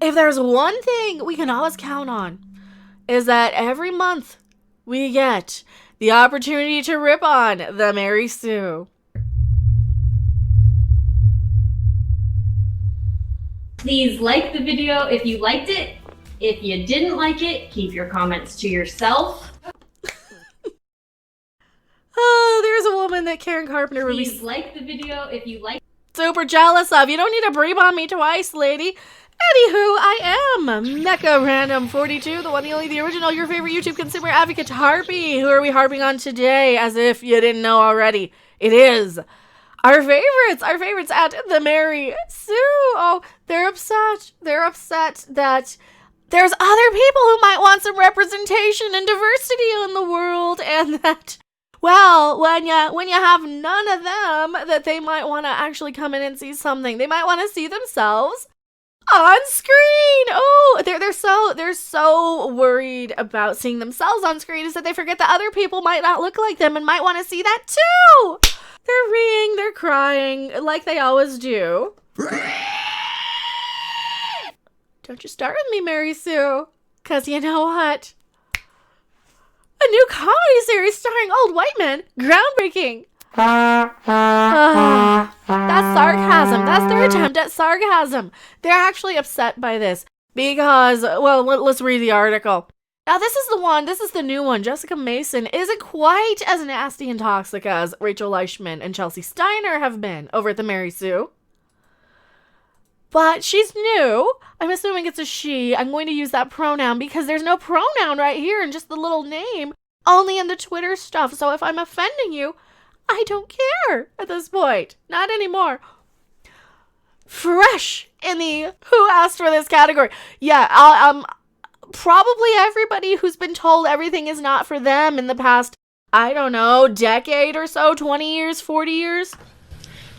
if there's one thing we can always count on, is that every month we get the opportunity to rip on the Mary Sue. Please like the video if you liked it. If you didn't like it, keep your comments to yourself. Oh, there's a woman that Karen Carpenter would be Please like the video if you like. Super jealous of. You don't need to breathe on me twice, lady. Anywho, I am Mecha Random 42, the one, the only, the original, your favorite YouTube consumer advocate harpy. Who are we harping on today? As if you didn't know already. It is our favorites at the Mary Sue. Oh, they're upset. They're upset that there's other people who might want some representation and diversity in the world, and that, well, when you have none of them, that they might want to actually come in and see something. They might want to see themselves on screen. Oh, they're so worried about seeing themselves on screen is that they forget that other people might not look like them and might want to see that too. They're reeing, they're crying like they always do. Don't you start with me, Mary Sue, cause you know what? A new comedy series starring old white men, groundbreaking. That's sarcasm. That's their attempt at sarcasm. They're actually upset by this because, well, let's read the article. Now, this is the new one. Jessica Mason isn't quite as nasty and toxic as Rachel Leischman and Chelsea Steiner have been over at the Mary Sue. But she's new. I'm assuming it's a she. I'm going to use that pronoun because there's no pronoun right here and just the little name, only in the Twitter stuff. So if I'm offending you, I don't care at this point. Not anymore. Fresh in the who asked for this category. Yeah, probably everybody who's been told everything is not for them in the past, I don't know, decade or so, 20 years, 40 years.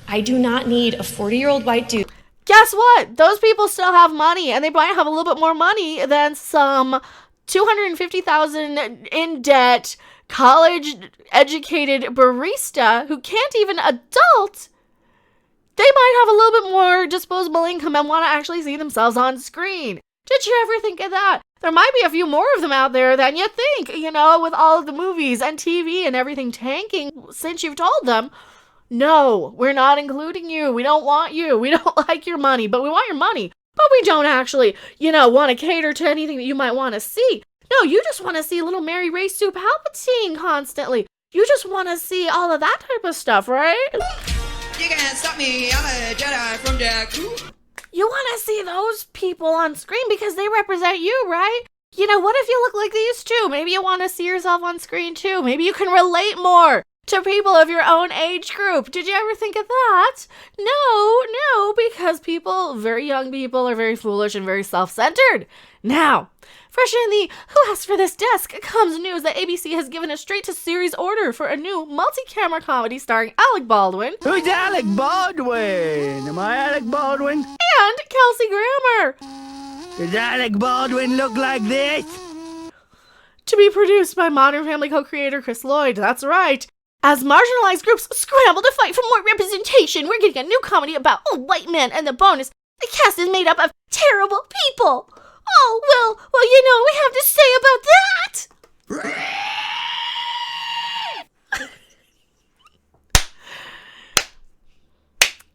I do not need a 40-year-old white dude. Guess what? Those people still have money, and they might have a little bit more money than some $250,000 in debt, college-educated barista who can't even adult. They might have a little bit more disposable income and want to actually see themselves on screen. Did you ever think of that? There might be a few more of them out there than you think, you know, with all of the movies and TV and everything tanking since you've told them, no, we're not including you. We don't want you. We don't like your money, but we want your money. But we don't actually, want to cater to anything that you might want to see. No, you just want to see little Mary Ray Sue Palpatine constantly. You just want to see all of that type of stuff, right? You can't stop me, I'm a Jedi from Jakku. You want to see those people on screen because they represent you, right? What if you look like these two? Maybe you want to see yourself on screen too. Maybe you can relate more to people of your own age group. Did you ever think of that? No, because very young people are very foolish and very self-centered. Now, fresh in the who asked for this desk comes news that ABC has given a straight-to-series order for a new multi-camera comedy starring Alec Baldwin. Who's Alec Baldwin? Am I Alec Baldwin? And Kelsey Grammer. Does Alec Baldwin look like this? To be produced by Modern Family co-creator Chris Lloyd. That's right. As marginalized groups scramble to fight for more representation, we're getting a new comedy about old white men, and the bonus, the cast is made up of terrible people. Oh, well, we have to say about that.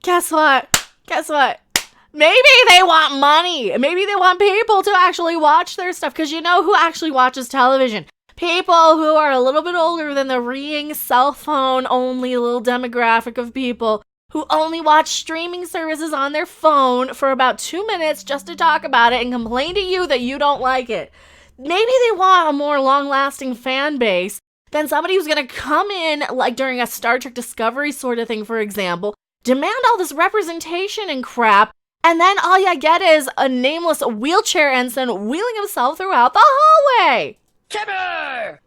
Guess what? Maybe they want money. Maybe they want people to actually watch their stuff, because you know who actually watches television? People who are a little bit older than the Reeing cell phone only little demographic of people who only watch streaming services on their phone for about 2 minutes just to talk about it and complain to you that you don't like it. Maybe they want a more long-lasting fan base than somebody who's going to come in, like during a Star Trek Discovery sort of thing, for example, demand all this representation and crap, and then all you get is a nameless wheelchair ensign wheeling himself throughout the hallway. Timber!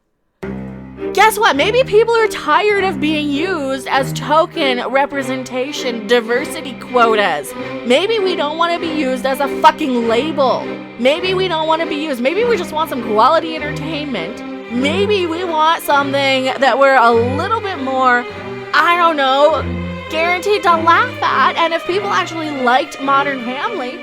Guess what? Maybe people are tired of being used as token representation diversity quotas. Maybe we don't want to be used as a fucking label. Maybe we don't want to be used. Maybe we just want some quality entertainment. Maybe we want something that we're a little bit more, I don't know, guaranteed to laugh at. And if people actually liked Modern Family,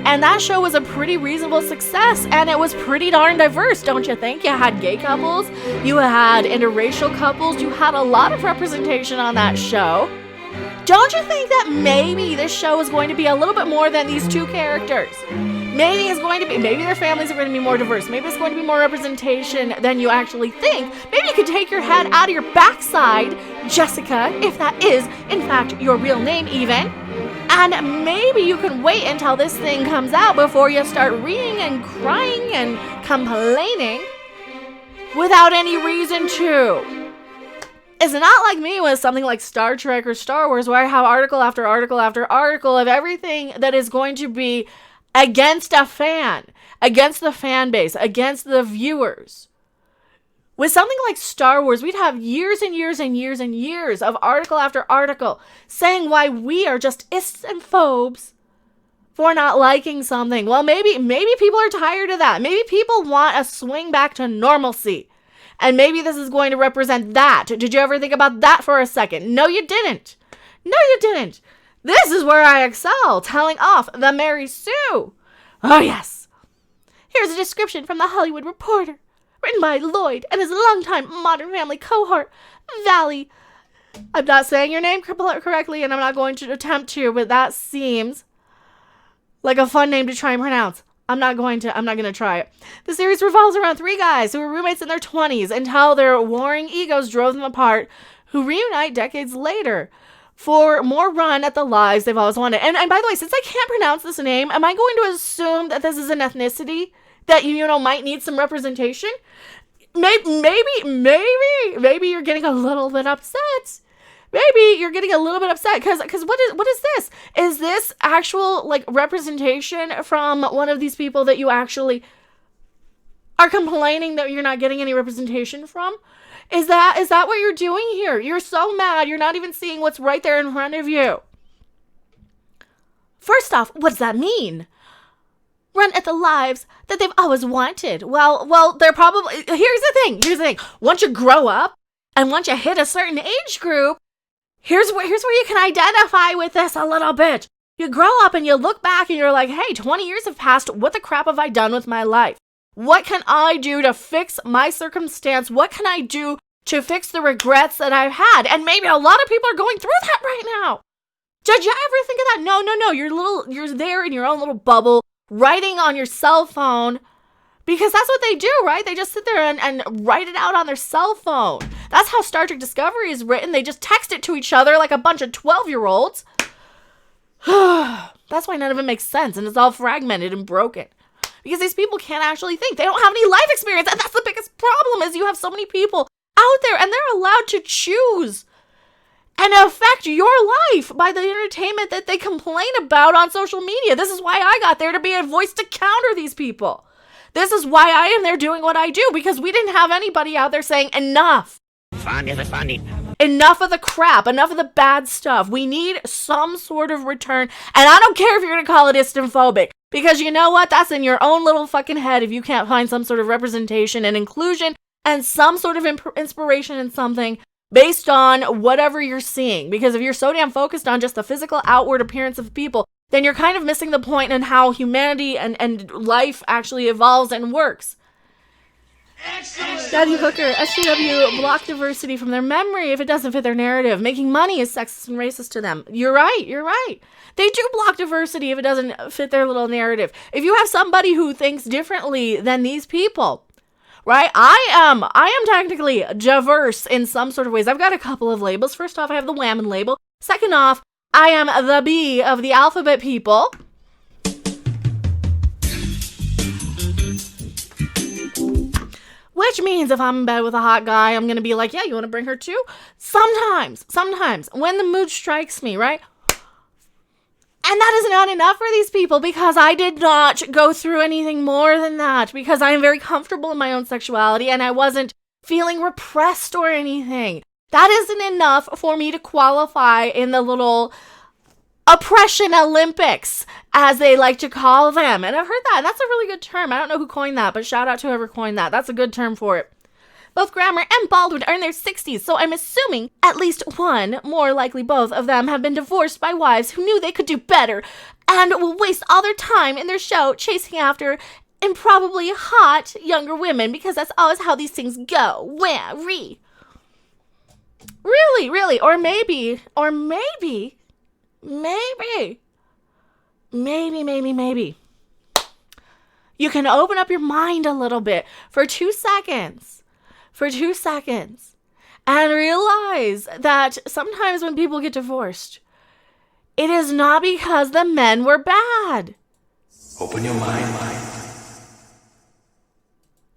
And that show was a pretty reasonable success, and it was pretty darn diverse, don't you think? You had gay couples, you had interracial couples, you had a lot of representation on that show. Don't you think that maybe this show is going to be a little bit more than these two characters? Maybe their families are going to be more diverse. Maybe it's going to be more representation than you actually think. Maybe you could take your head out of your backside, Jessica, if that is, in fact, your real name even. And maybe you can wait until this thing comes out before you start reeing and crying and complaining without any reason to. It's not like me with something like Star Trek or Star Wars, where I have article after article after article of everything that is going to be against a fan, against the fan base, against the viewers. With something like Star Wars, we'd have years and years and years and years of article after article saying why we are just ists and phobes for not liking something. Well, maybe people are tired of that. Maybe people want a swing back to normalcy. And maybe this is going to represent that. Did you ever think about that for a second? No, you didn't. No, you didn't. This is where I excel, telling off the Mary Sue. Oh, yes. Here's a description from the Hollywood Reporter, written by Lloyd and his longtime Modern Family cohort, Valley. I'm not saying your name correctly, and I'm not going to attempt to, but that seems like a fun name to try and pronounce. I'm not going to try it. The series revolves around three guys who were roommates in their 20s until their warring egos drove them apart, who reunite decades later for more run at the lives they've always wanted. And by the way, since I can't pronounce this name, am I going to assume that this is an ethnicity that might need some representation? Maybe you're getting a little bit upset. Maybe you're getting a little bit upset because what is this? Is this actual like representation from one of these people that you actually are complaining that you're not getting any representation from? Is that what you're doing here? You're so mad you're not even seeing what's right there in front of you. First off, what does that mean? Run at the lives that they've always wanted. Well, they're probably... Here's the thing. Once you grow up and once you hit a certain age group, here's where you can identify with this a little bit. You grow up and you look back and you're like, hey, 20 years have passed. What the crap have I done with my life? What can I do to fix my circumstance? What can I do to fix the regrets that I've had? And maybe a lot of people are going through that right now. Did you ever think of that? No. You're there in your own little bubble, writing on your cell phone, because that's what they do, right? They just sit there and write it out on their cell phone. That's how Star Trek Discovery is written. They just text it to each other like a bunch of 12-year-olds. That's why none of it makes sense, and it's all fragmented and broken. Because these people can't actually think. They don't have any life experience, and that's the biggest problem, is you have so many people out there, and they're allowed to choose and affect your life by the entertainment that they complain about on social media. This is why I got there, to be a voice to counter these people. This is why I am there doing what I do, because we didn't have anybody out there saying enough. Funny. Enough of the crap, enough of the bad stuff. We need some sort of return, and I don't care if you're going to call it Islamophobic, because you know what? That's in your own little fucking head if you can't find some sort of representation and inclusion and some sort of inspiration in something based on whatever you're seeing. Because if you're so damn focused on just the physical outward appearance of people, then you're kind of missing the point in how humanity and life actually evolves and works. Daddy Hooker, SJW block diversity from their memory if it doesn't fit their narrative. Making money is sexist and racist to them. You're right. They do block diversity if it doesn't fit their little narrative. If you have somebody who thinks differently than these people, right? I am technically diverse in some sort of ways. I've got a couple of labels. First off, I have the Whammon label. Second off, I am the B of the alphabet people. Which means if I'm in bed with a hot guy, I'm going to be like, yeah, you want to bring her too? Sometimes, when the mood strikes me, right? And that is not enough for these people, because I did not go through anything more than that, because I am very comfortable in my own sexuality and I wasn't feeling repressed or anything. That isn't enough for me to qualify in the little oppression Olympics, as they like to call them. And I've heard that. That's a really good term. I don't know who coined that, but shout out to whoever coined that. That's a good term for it. Both Grammer and Baldwin are in their 60s, so I'm assuming at least one, more likely both of them, have been divorced by wives who knew they could do better and will waste all their time in their show chasing after improbably hot younger women, because that's always how these things go. Really. Or maybe, you can open up your mind a little bit for 2 seconds, and realize that sometimes when people get divorced, it is not because the men were bad. Open your mind.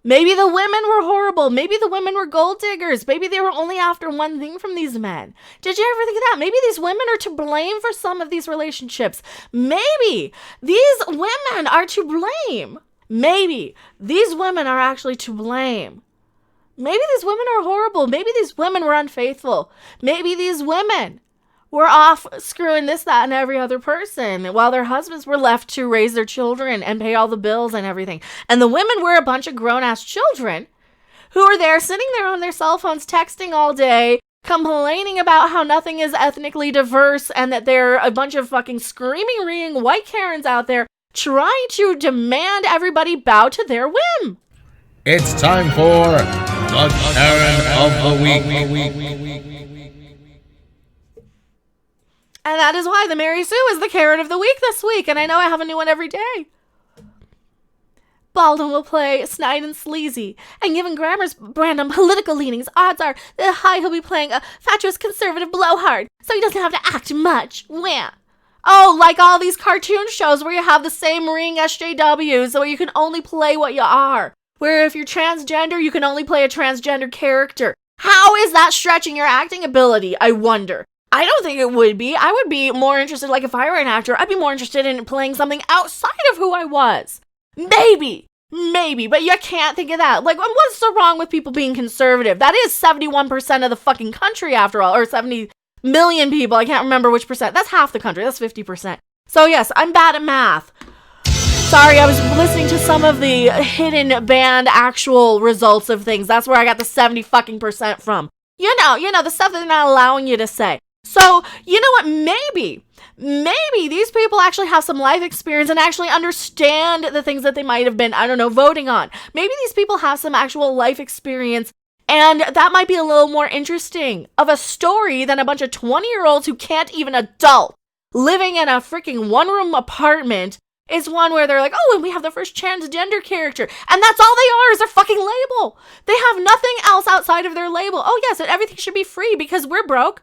Maybe the women were horrible. Maybe the women were gold diggers. Maybe they were only after one thing from these men. Did you ever think of that? Maybe these women are to blame for some of these relationships. Maybe these women are to blame. Maybe these women are actually to blame. Maybe these women are horrible. Maybe these women were unfaithful. Maybe these women were off screwing this, that, and every other person while their husbands were left to raise their children and pay all the bills and everything. And the women were a bunch of grown-ass children who were there sitting there on their cell phones texting all day, complaining about how nothing is ethnically diverse and that they're a bunch of fucking screaming, reeing white Karens out there trying to demand everybody bow to their whim. It's time for the Karen of the Week. And that is why the Mary Sue is the Karen of the Week this week. And I know I have a new one every day. Baldwin will play snide and sleazy. And given Grammer's random political leanings, odds are that he'll be playing a fatuous conservative blowhard. So he doesn't have to act much. Wah. Oh, like all these cartoon shows where you have the same Reeing SJWs, where you can only play what you are. Where if you're transgender, you can only play a transgender character. How is that stretching your acting ability, I wonder? I don't think it would be. I would be more interested, like if I were an actor, I'd be more interested in playing something outside of who I was. Maybe, but you can't think of that. Like, what's so wrong with people being conservative? That is 71% of the fucking country after all, or 70 million people. I can't remember which percent. That's half the country. That's 50%. So yes, I'm bad at math. Sorry, I was listening to some of the hidden band actual results of things. That's where I got the 70% from. You know, the stuff that they're not allowing you to say. So, you know what, maybe these people actually have some life experience and actually understand the things that they might have been, voting on. Maybe these people have some actual life experience, and that might be a little more interesting of a story than a bunch of 20-year-olds who can't even adult living in a freaking one-room apartment. Is one where they're like, oh, and we have the first transgender character. And that's all they are, is their fucking label. They have nothing else outside of their label. Oh, yes, and everything should be free because we're broke.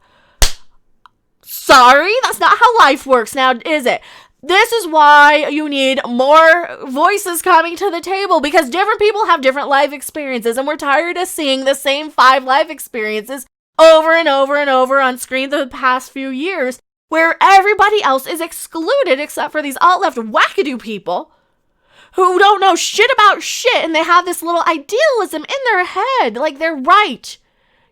Sorry, that's not how life works now, is it? This is why you need more voices coming to the table, because different people have different life experiences, and we're tired of seeing the same 5 life experiences over and over and over on screen the past few years, where everybody else is excluded except for these alt-left wackadoo people who don't know shit about shit, and they have this little idealism in their head, like they're right.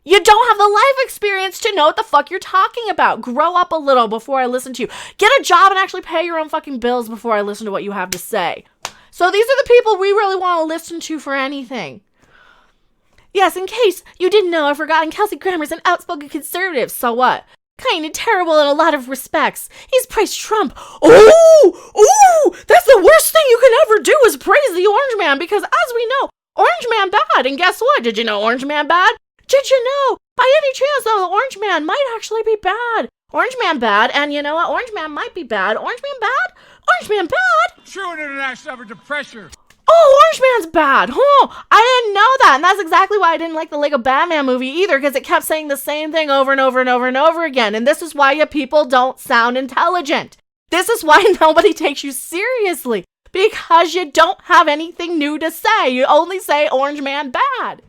You don't have the life experience to know what the fuck you're talking about. Grow up a little before I listen to you. Get a job and actually pay your own fucking bills before I listen to what you have to say. So these are the people we really want to listen to for anything. Yes, in case you didn't know, I've forgotten Kelsey Grammer's an outspoken conservative. So what? Kind of terrible in a lot of respects. He's praised Trump. Ooh, that's the worst thing you can ever do is praise the Orange Man, because as we know, Orange Man bad. And guess what? Did you know Orange Man bad? Did you know, by any chance, though, the Orange Man might actually be bad? Orange Man bad, and you know what? Orange Man might be bad. Orange Man bad? Orange Man bad? True international effort to pressure. Oh, Orange Man's bad. Huh? I didn't know that, and that's exactly why I didn't like the Lego Batman movie either, because it kept saying the same thing over and over and over and over again, and this is why you people don't sound intelligent. This is why nobody takes you seriously, because you don't have anything new to say. You only say Orange Man bad.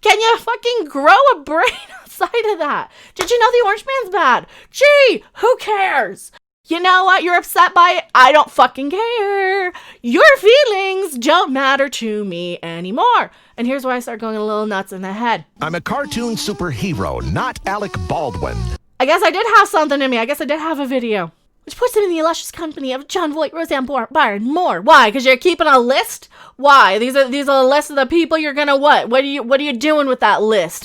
Can you fucking grow a brain outside of that? Did you know the Orange Man's bad? Gee, who cares? You know what you're upset by? It? I don't fucking care. Your feelings don't matter to me anymore. And here's where I start going a little nuts in the head. I'm a cartoon superhero, not Alec Baldwin. I guess I did have something in me. I guess I did have a video. Which puts him in the illustrious company of John Voight, Roseanne Barr, and more. Why? Because you're keeping a list? Why? These are the list of the people you're gonna what? What are you doing with that list?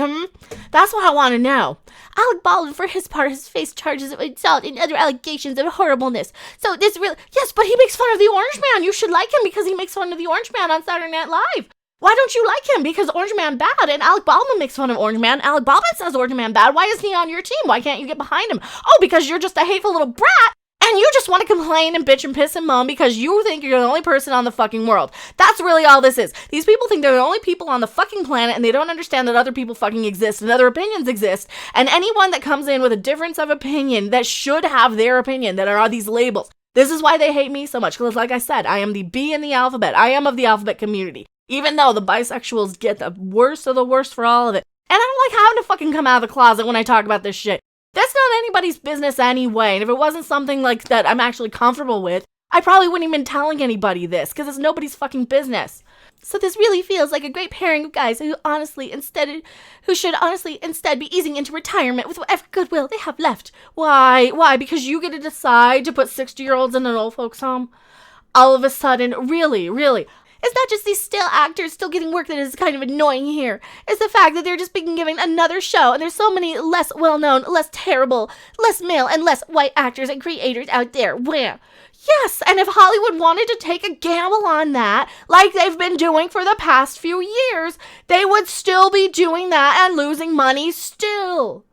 That's what I want to know. Alec Baldwin, for his part, has faced charges of assault and other allegations of horribleness. So this really, yes, but he makes fun of the Orange Man. You should like him because he makes fun of the Orange Man on Saturday Night Live. Why don't you like him? Because Orange Man bad, and Alec Baldwin makes fun of Orange Man. Alec Baldwin says Orange Man bad. Why isn't he on your team? Why can't you get behind him? Oh, because you're just a hateful little brat, and you just want to complain and bitch and piss and moan because you think you're the only person on the fucking world. That's really all this is. These people think they're the only people on the fucking planet, and they don't understand that other people fucking exist and other opinions exist, and anyone that comes in with a difference of opinion that should have their opinion that are on these labels. This is why they hate me so much, because like I said, I am the B in the alphabet. I am of the alphabet community. Even though the bisexuals get the worst of the worst for all of it. And I don't like having to fucking come out of the closet when I talk about this shit. That's not anybody's business anyway. And if it wasn't something like that I'm actually comfortable with, I probably wouldn't even been telling anybody this, because it's nobody's fucking business. So this really feels like a great pairing of guys who should honestly instead be easing into retirement with whatever goodwill they have left. Why? Why? Because you get to decide to put 60-year-olds in an old folks home? All of a sudden, really? It's not just these still actors still getting work that is kind of annoying here. It's the fact that they're just being given another show, and there's so many less well-known, less terrible, less male, and less white actors and creators out there. Where? Yes, and if Hollywood wanted to take a gamble on that, like they've been doing for the past few years, they would still be doing that and losing money still.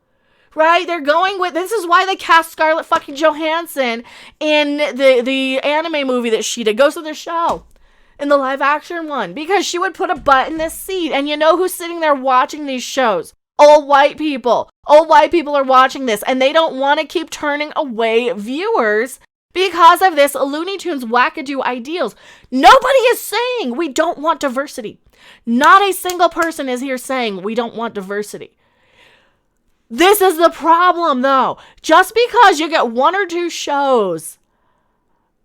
Right? They're going with, this is why they cast Scarlett fucking Johansson in the anime movie that she did, Ghost of the Shell. In the live action one, because she would put a butt in this seat. And you know who's sitting there watching these shows? Old white people. Old white people are watching this, and they don't want to keep turning away viewers because of this Looney Tunes wackadoo ideals. Nobody is saying we don't want diversity. Not a single person is here saying we don't want diversity. This is the problem, though. Just because you get one or two shows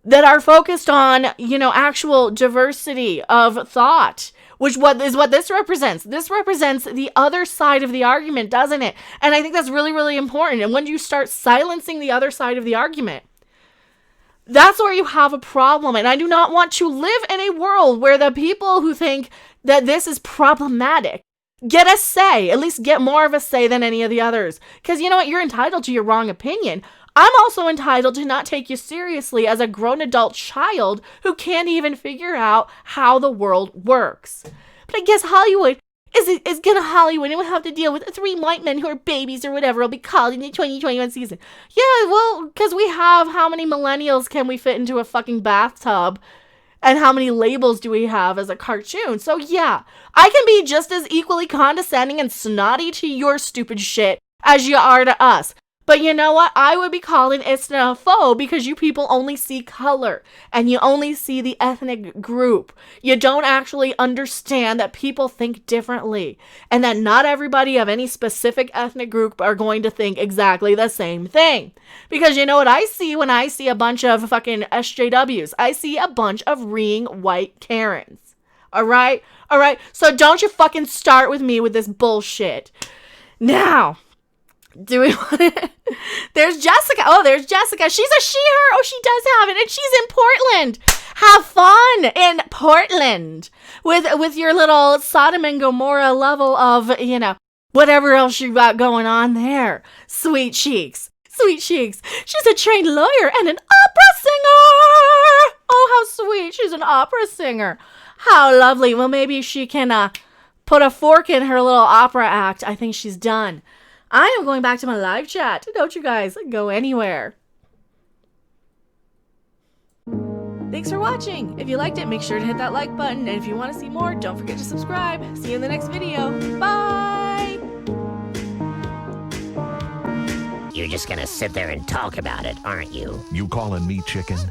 that are focused on, actual diversity of thought, which is what this represents. This represents the other side of the argument, doesn't it? And I think that's really, really important. And when you start silencing the other side of the argument, that's where you have a problem. And I do not want to live in a world where the people who think that this is problematic get a say, at least get more of a say than any of the others. Because you know what? You're entitled to your wrong opinion. I'm also entitled to not take you seriously as a grown adult child who can't even figure out how the world works. But I guess Hollywood is gonna Hollywood and we'll have to deal with 3 white men who are babies or whatever it'll be called in the 2021 season. Yeah, well, because we have how many millennials can we fit into a fucking bathtub? And how many labels do we have as a cartoon? So yeah, I can be just as equally condescending and snotty to your stupid shit as you are to us. But you know what? I would be calling isnophobe because you people only see color and you only see the ethnic group. You don't actually understand that people think differently and that not everybody of any specific ethnic group are going to think exactly the same thing. Because you know what I see when I see a bunch of fucking SJWs? I see a bunch of reeing white Karens. All right? So don't you fucking start with me with this bullshit. Now, do we want to... There's Jessica. Oh, there's Jessica. She's a she, her. Oh, she does have it. And she's in Portland. Have fun in Portland with your little Sodom and Gomorrah level of, whatever else you got going on there. Sweet cheeks. She's a trained lawyer and an opera singer. Oh, how sweet. She's an opera singer. How lovely. Well, maybe she can put a fork in her little opera act. I think she's done. I am going back to my live chat. Don't you guys go anywhere. Thanks for watching. If you liked it, make sure to hit that like button. And if you want to see more, don't forget to subscribe. See you in the next video. Bye! You're just gonna sit there and talk about it, aren't you? You calling me chicken?